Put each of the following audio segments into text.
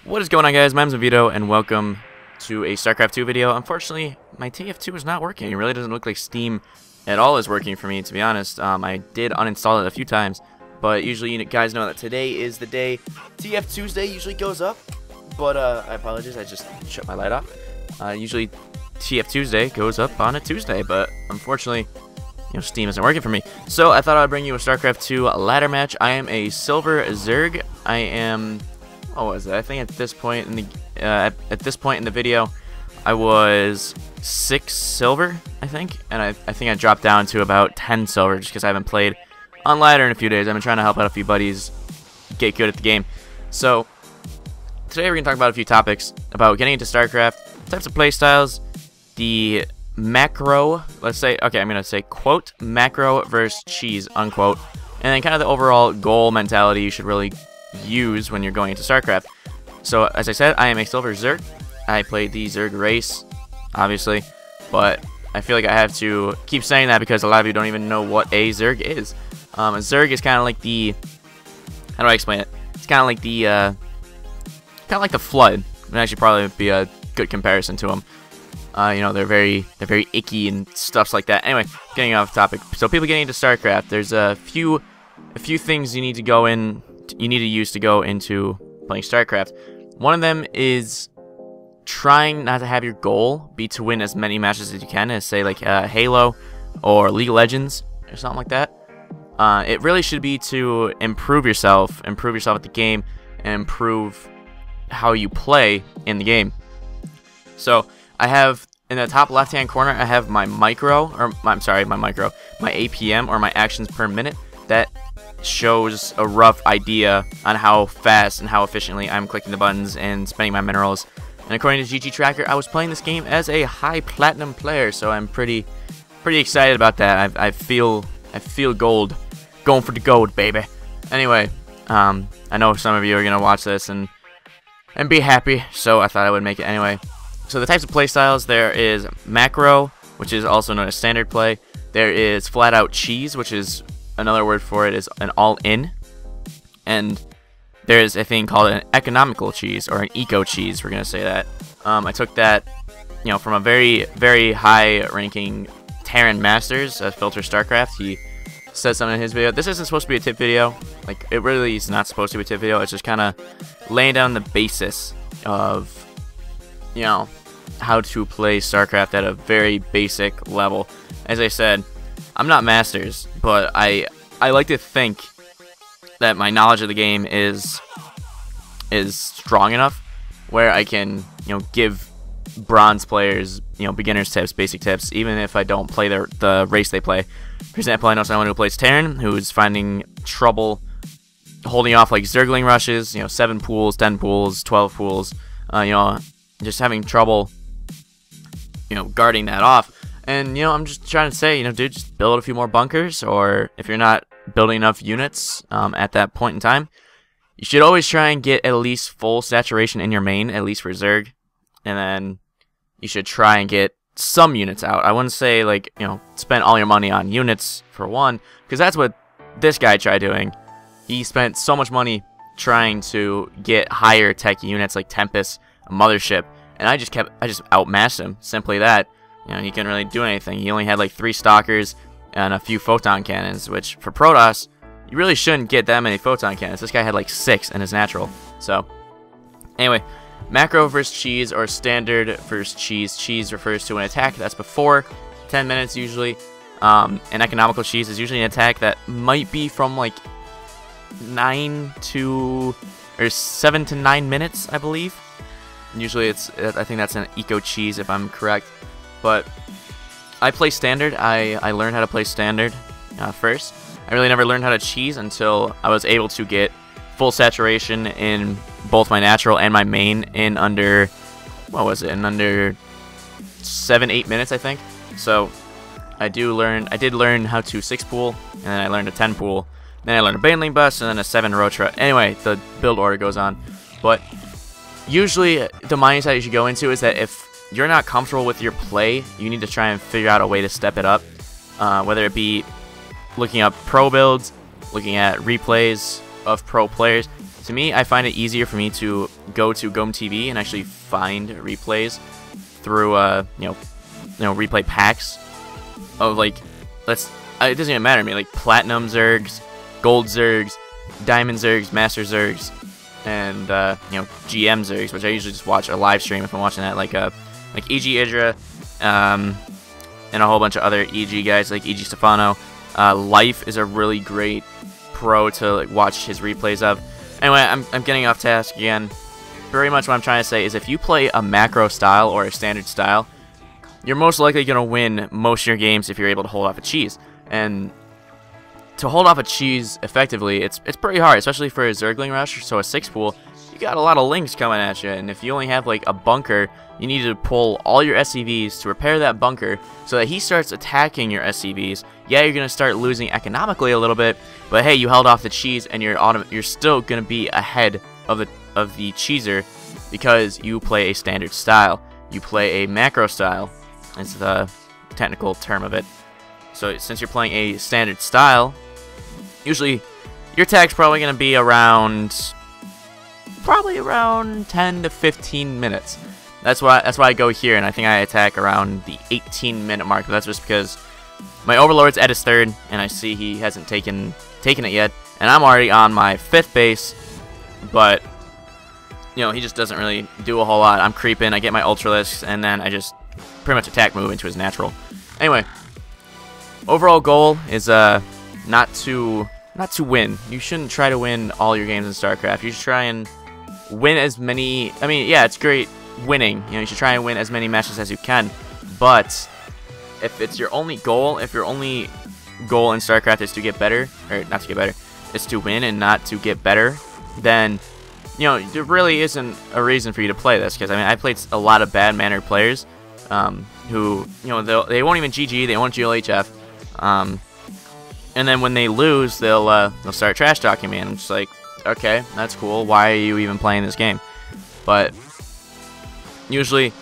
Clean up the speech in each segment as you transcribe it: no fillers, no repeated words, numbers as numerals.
What is going on, guys? My name's Vito, and welcome to a Starcraft 2 video. Unfortunately, my TF2 is not working. It really doesn't look like Steam at all is working for me, to be honest. I did uninstall it a few times, but usually you guys know that today is the day TF Tuesday usually goes up. But I apologize, I just shut my light off. Usually TF Tuesday goes up on a Tuesday, but unfortunately, Steam isn't working for me. So I thought I'd bring you a Starcraft 2 ladder match. I am a silver Zerg. I am... what was it? I think at this point in the video, I was 6 silver, I think, and I think I dropped down to about 10 silver just because I haven't played on ladder in a few days. I've been trying to help out a few buddies get good at the game. So today we're gonna talk about a few topics about getting into StarCraft, types of playstyles, the macro. Let's say, okay, I'm gonna say quote macro versus cheese unquote, and then kind of the overall goal mentality you should really use when you're going into StarCraft. So as I said, I am a silver Zerg. I played the Zerg race, obviously, but I feel like I have to keep saying that because a lot of you don't even know what a Zerg is. A Zerg is kind of like the, how do I explain it? It's kind of like the Flood. It would actually probably be a good comparison to them. They're very icky and stuffs like that. Anyway, getting off topic. So people getting into StarCraft, there's a few things you need to use to go into playing StarCraft. One of them is trying not to have your goal be to win as many matches as you can, as say like Halo or League of Legends or something like that. It really should be to improve yourself at the game, and improve how you play in the game. So I have in the top left hand corner, I have my micro, or my APM, or my actions per minute. That shows a rough idea on how fast and how efficiently I'm clicking the buttons and spending my minerals. And according to GG Tracker, I was playing this game as a high platinum player, so I'm pretty excited about that. I feel gold, going for the gold, baby. Anyway, I know some of you are gonna watch this and be happy, so I thought I would make it anyway. So the types of playstyles, there is macro, which is also known as standard play. There is flat out cheese, which is another word for it is an all-in, and there's a thing called an economical cheese, or an eco cheese. We're gonna say that. I took that, from a very high-ranking Terran Masters, Filter Starcraft. He said something in his video. This isn't supposed to be a tip video. Like, it really is not supposed to be a tip video. It's just kind of laying down the basis of, how to play StarCraft at a very basic level. As I said, I'm not Masters, but I like to think that my knowledge of the game is strong enough where I can, give bronze players, beginners tips, basic tips, even if I don't play the race they play. For example, I know someone who plays Terran who's finding trouble holding off like Zergling rushes, 7 pools, 10 pools, 12 pools, just having trouble, guarding that off. And, I'm just trying to say, dude, just build a few more bunkers, or if you're not building enough units at that point in time, you should always try and get at least full saturation in your main, at least for Zerg, and then you should try and get some units out. I wouldn't say, like, spend all your money on units for one, because that's what this guy tried doing. He spent so much money trying to get higher tech units like Tempest, a Mothership, and I just outmatched him. Simply that. He couldn't really do anything. He only had like 3 Stalkers and a few Photon Cannons, which for Protoss, you really shouldn't get that many Photon Cannons. This guy had like 6 in his natural. So, anyway, macro versus cheese, or standard versus cheese. Cheese refers to an attack that's before 10 minutes usually. An economical cheese is usually an attack that might be from like 7 to 9 minutes, I believe. Usually I think that's an eco cheese if I'm correct. But I play standard. I learned how to play standard first. I really never learned how to cheese until I was able to get full saturation in both my natural and my main in under, what was it, in under 7-8 minutes, I think. So I did learn how to 6 pool, and then I learned a 10 pool. Then I learned a Baneling Bus, and then a 7 Rotra. Anyway, the build order goes on. But usually the mindset you should go into is that if you're not comfortable with your play, you need to try and figure out a way to step it up, whether it be looking up pro builds, looking at replays of pro players, to me, I find it easier for me to go to GOM TV and actually find replays through replay packs of like it doesn't even matter to me, like platinum Zergs, gold Zergs, diamond Zergs, master Zergs, and GM Zergs, which I usually just watch a live stream if I'm watching that, like EG Idra, and a whole bunch of other EG guys like EG Stefano. Life is a really great pro to like watch his replays of. Anyway, I'm getting off task again. Very much what I'm trying to say is if you play a macro style or a standard style, you're most likely going to win most of your games if you're able to hold off a cheese. And to hold off a cheese effectively, it's pretty hard, especially for a Zergling rush, so a 6-pool. You got a lot of links coming at you, and if you only have like a bunker, you need to pull all your SCVs to repair that bunker so that he starts attacking your SCVs. Yeah, you're going to start losing economically a little bit, but hey, you held off the cheese and you're still going to be ahead of the cheeser because you play a standard style. You play a macro style. It's the technical term of it. So since you're playing a standard style, usually your attack's probably going to be around 10 to 15 minutes. That's why I go here, and I think I attack around the 18-minute mark. But that's just because my Overlord's at his 3rd, and I see he hasn't taken it yet, and I'm already on my 5th base. But he just doesn't really do a whole lot. I'm creeping, I get my Ultralisks, and then I just pretty much attack move into his natural. Anyway, overall goal is not to win. You shouldn't try to win all your games in StarCraft. You should try and win as many. I mean, yeah, it's great winning. You should try and win as many matches as you can. But if it's your only goal, if your only goal in StarCraft is to get better, or not to get better, is to win and not to get better, then there really isn't a reason for you to play this. Because I mean, I played a lot of bad-mannered players who they won't even GG, they won't GLHF, and then when they lose, they'll start trash talking me, and I'm just like, okay, that's cool. Why are you even playing this game? But usually,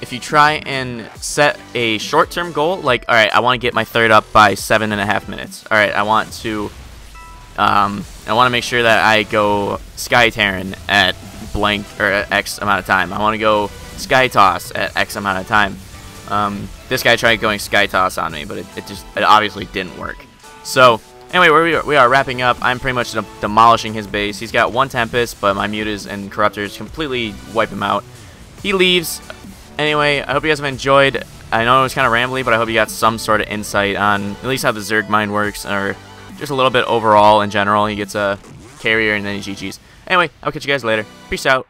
if you try and set a short-term goal, like, all right, I want to get my 3rd up by 7.5 minutes. All right, I want to make sure that I go Sky Terran at blank or at X amount of time. I want to go Sky Toss at X amount of time. This guy tried going Sky Toss on me, but it obviously didn't work. So anyway, we are wrapping up. I'm pretty much demolishing his base. He's got 1 Tempest, but my Mutas and Corruptors completely wipe him out. He leaves. Anyway, I hope you guys have enjoyed. I know it was kind of rambly, but I hope you got some sort of insight on at least how the Zerg mine works, or just a little bit overall in general. He gets a carrier and then he GG's. Anyway, I'll catch you guys later. Peace out.